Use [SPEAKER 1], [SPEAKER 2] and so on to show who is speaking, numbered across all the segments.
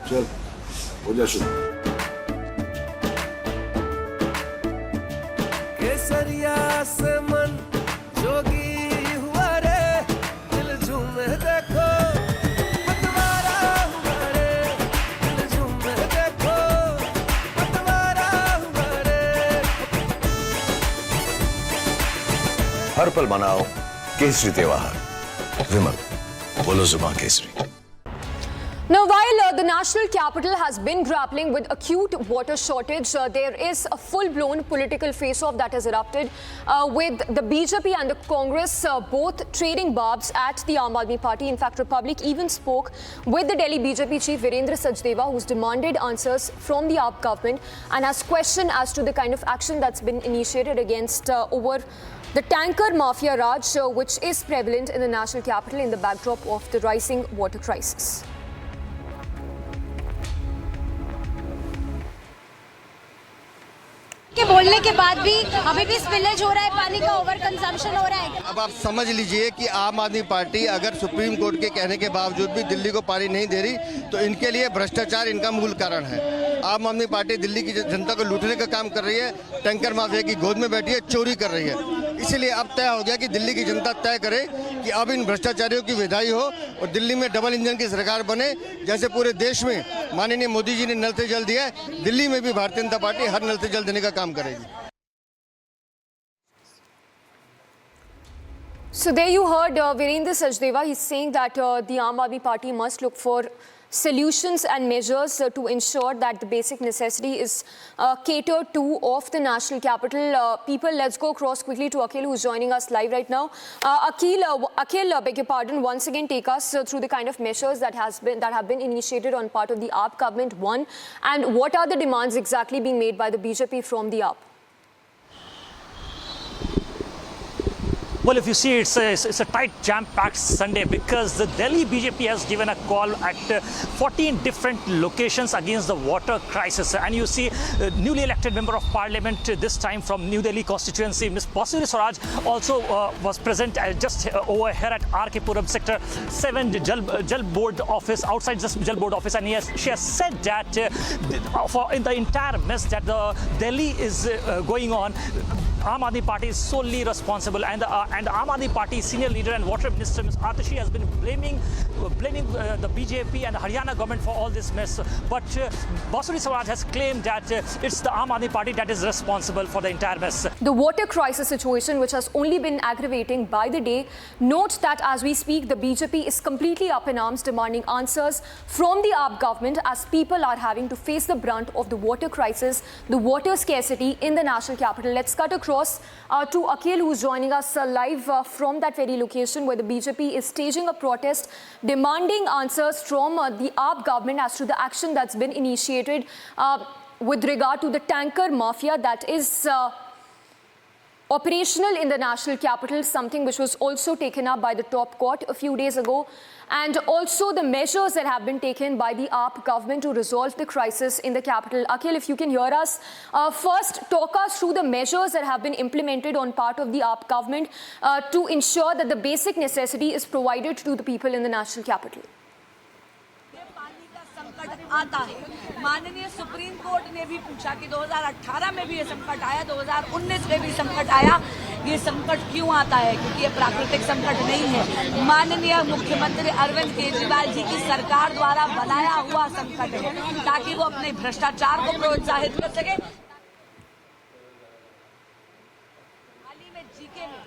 [SPEAKER 1] चल हो जा शुरू।
[SPEAKER 2] केसरिया से मन जोगी हुआ रे, दिल झूमे देखो पतवारा हुआ रे, दिल झूमे देखो पतवारा हुआ रे।
[SPEAKER 3] हर पल मनाओ केसरी त्योहार। विमल, बोलो जुबान Kesari.
[SPEAKER 4] Now, while the national capital has been grappling with acute water shortage, there is a full-blown political face-off that has erupted with the BJP and the Congress both trading barbs at the Aam Aadmi Party. In fact, Republic even spoke with the Delhi BJP chief Virendra Sachdeva, who's demanded answers from the AAP government and has questioned as to the kind of action that's been initiated against over the tanker mafia raj, which is prevalent in the national capital in the backdrop of the rising water crisis.
[SPEAKER 5] के बोलने के बाद भी अभी भी spillage हो रहा है, पानी का ओवर कंजम्पशन हो रहा है।
[SPEAKER 6] अब आप समझ लीजिए कि आम आदमी पार्टी अगर सुप्रीम कोर्ट के कहने के बावजूद भी दिल्ली को पानी नहीं दे रही तो इनके लिए भ्रष्टाचार इनका मूल कारण है। आम आदमी पार्टी दिल्ली की जनता को लूटने का काम कर रही है, टैंकर माफिया की गोद में बैठी है, चोरी कर रही है। इसीलिए अब तय हो गया कि दिल्ली की जनता तय करे कि अब इन भ्रष्टाचारियों की विदाई हो और दिल्ली में डबल इंजन की सरकार बने। जैसे पूरे देश में माननीय मोदी जी ने नल से जल दिया है, दिल्ली में भी भारतीय जनता पार्टी हर नल से जल देने का काम करेगी।
[SPEAKER 4] So there you heard Virendra Sachdeva. He's saying that the Aam Aadmi Party must look for solutions and measures to ensure that the basic necessity is catered to of the national capital. People, let's go across quickly to Akhil, who's joining us live right now. Akhil, beg your pardon, once again take us through the kind of measures that have been initiated on part of the AAP government, one, and what are the demands exactly being made by the BJP from the AAP?
[SPEAKER 7] Well, if you see, it's a tight, jam-packed Sunday because the Delhi BJP has given a call at 14 different locations against the water crisis. And you see, newly elected member of parliament this time from New Delhi constituency, Ms. Basuderi Swaraj, also was present just over here at RK Puram Sector 7 Jal Board office, outside this Jal Board office. And she has said that in the entire mess that the Delhi is going on, Aam Aadmi Party is solely responsible, and the Aam Aadmi Party senior leader and water minister Ms. Atishi has been blaming the BJP and the Haryana government for all this mess. But Basuderi Swaraj has claimed that it's the Aam Aadmi Party that is responsible for the entire mess.
[SPEAKER 4] The water crisis situation, which has only been aggravating by the day, note that as we speak, the BJP is completely up in arms, demanding answers from the AAP government as people are having to face the brunt of the water crisis, the water scarcity in the national capital. Let's cut across to Akhil, who's joining us live from that very location where the BJP is staging a protest demanding answers from the AAP government as to the action that's been initiated with regard to the tanker mafia that is operational in the national capital, something which was also taken up by the top court a few days ago, and also the measures that have been taken by the AAP government to resolve the crisis in the capital. Akhil, if you can hear us, first talk us through the measures that have been implemented on part of the AAP government to ensure that the basic necessity is provided to the people in the national capital.
[SPEAKER 8] आता है, माननीय supreme court ने भी पूछा कि 2018 में भी ये संकट आया, 2019 में भी संकट आया। ये संकट क्यों आता है? क्योंकि ये प्राकृतिक संकट नहीं है, माननीय मुख्यमंत्री अरविंद केजरीवाल जी की सरकार द्वारा बनाया हुआ संकट है, ताकि वो अपने भ्रष्टाचार को प्रोत्साहित कर सके। हाल ही में जीके में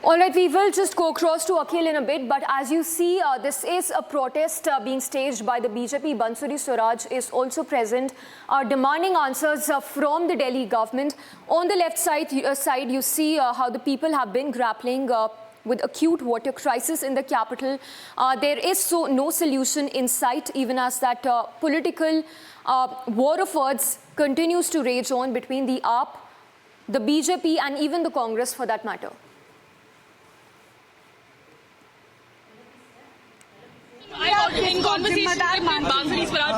[SPEAKER 4] All right, we will just go across to Akhil in a bit, but as you see, this is a protest being staged by the BJP. Basuderi Swaraj is also present, demanding answers from the Delhi government. On the left side, you see how the people have been grappling with acute water crisis in the capital. There is no solution in sight, even as that political war of words continues to rage on between the AAP, the BJP, and even the Congress for that matter.
[SPEAKER 9] In conversation with Basuderi Swaraj,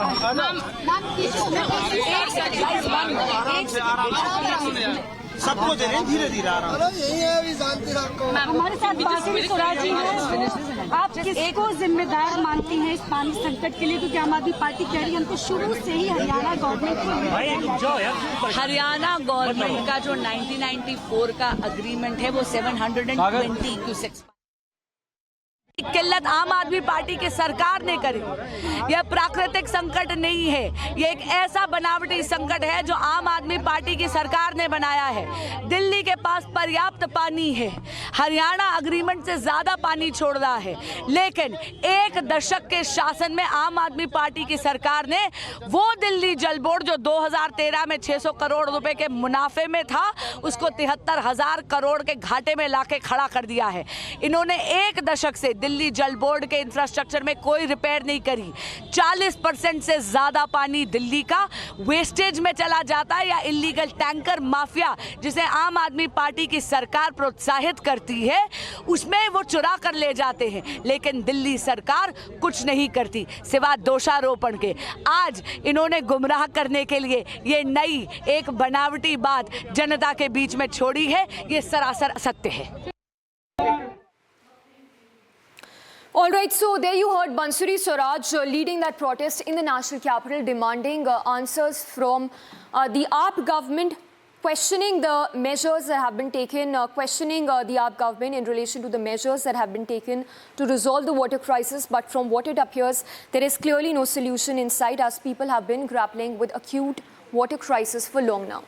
[SPEAKER 10] सबको दे रहे हैं, धीरे धीरे आ रहा है।
[SPEAKER 6] यही है अभी शांति रखो।
[SPEAKER 9] हमारे साथ बांसुरी स्वराज जी हैं। आप किसको जिम्मेदार मानती हैं इस पानी संकट के लिए? क्योंकि आम आदमी पार्टी कह रही है हम तो शुरू से ही हरियाणा गवर्नमेंट
[SPEAKER 8] हरियाणा गवर्नमेंट का जो 1994 का अग्रीमेंट है वो 720 क्यूसेक्स किल्लत आम आदमी पार्टी की सरकार ने करी। यह प्राकृतिक संकट नहीं है, यह एक ऐसा बनावटी संकट है जो आम आदमी पार्टी की सरकार ने बनाया है। दिल्ली के पास पर्याप्त पानी है, हरियाणा अग्रीमेंट से ज्यादा पानी छोड़ रहा है, लेकिन एक दशक के शासन में आम आदमी पार्टी की सरकार ने वो दिल्ली जल बोर्ड जो 2013 में 600 करोड़ रुपए के मुनाफे में था उसको 73,000 करोड़ के घाटे में लाके खड़ा कर दिया है। इन्होंने एक दशक से दिल्ली जल बोर्ड के इंफ्रास्ट्रक्चर में कोई रिपेयर नहीं करी। 40% से ज्यादा पानी दिल्ली का वेस्टेज में चला जाता है या इलीगल टैंकर माफिया जिसे आम आदमी पार्टी की सरकार प्रोत्साहित करती है उसमें वो चुरा कर ले जाते हैं, लेकिन दिल्ली सरकार कुछ नहीं करती सिवा दोषारोपण के। आज इन्होंने गुमराह करने के लिए ये नई एक बनावटी बात जनता के बीच में छोड़ी है, ये सरासर असत्य है।
[SPEAKER 4] All right, so there you heard Bansuri Swaraj leading that protest in the national capital, demanding answers from the AAP government, questioning the measures that have been taken, questioning the AAP government in relation to the measures that have been taken to resolve the water crisis. But from what it appears, there is clearly no solution in sight as people have been grappling with acute water crisis for long now.